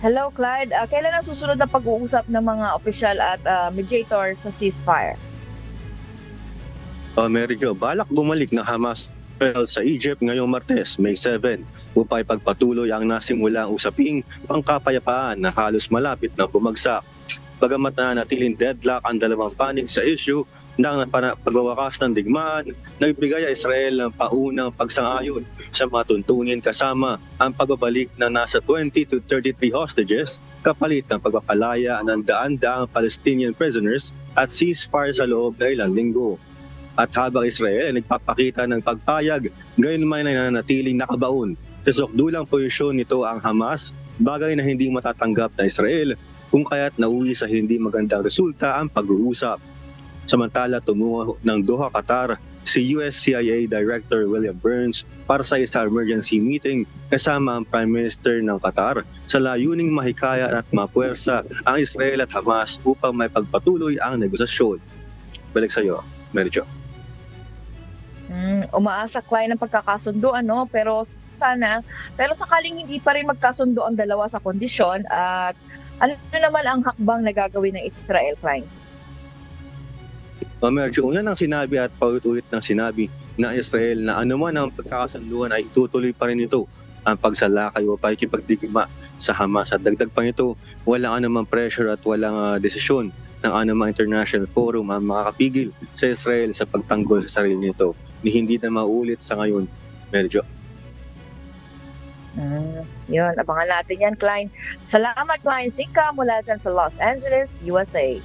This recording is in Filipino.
Hello, Clyde. Kailan ang susunod na pag-uusap ng mga opisyal at mediator sa ceasefire? Medyo balak bumalik ng Hamas sa Egypt ngayong Martes, May 7, upang ipagpatuloy ang nasimulang usaping pangkapayapaan na halos malapit na bumagsak. Bagamat nanatiling deadlock ang dalawang panig sa issue ng pagwawakas ng digmaan, nagbigay ang Israel ng paunang pagsang-ayon sa mga tuntunin kasama ang pagbabalik ng nasa 20 to 33 hostages kapalit ng pagpapalaya ng daan-daang Palestinian prisoners at ceasefire sa loob ng ilang linggo. At habang Israel ay nagpapakita ng pagpayag, gayon man ay nananatiling nakabaon sa sukdulang posisyon nito ang Hamas, bagay na hindi matatanggap na Israel kung kaya't nauwi sa hindi magandang resulta ang pag-uusap. Samantala, tumungo ng Doha, Qatar si US CIA Director William Burns para sa isang emergency meeting kasama ang Prime Minister ng Qatar sa layuning mahikaya at mapuwersa ang Israel at Hamas upang may pagpatuloy ang negosasyon. Balik sa iyo, Mary Jo. Umaasa, Clyde, ng pagkakasundo, pero sakaling hindi pa rin magkasundo ang dalawa sa kondisyon, at ano naman ang hakbang na gagawin ng Israel, Clyde? Medyo una nang sinabi at paulit-ulit ng sinabi na Israel na anuman ang pagkakasunduan ay tutuloy pa rin ito ang pagsalakay o pakikipagdigma sa Hamas. At dagdag pa nito, walang anumang pressure at walang desisyon ng anumang international forum ang makakapigil sa Israel sa pagtanggol sa sarili nito ni hindi na maulit sa ngayon, medyo. Yun, abangan natin yan, Clyde. Salamat, Clyde Singka, mula dyan sa Los Angeles, USA.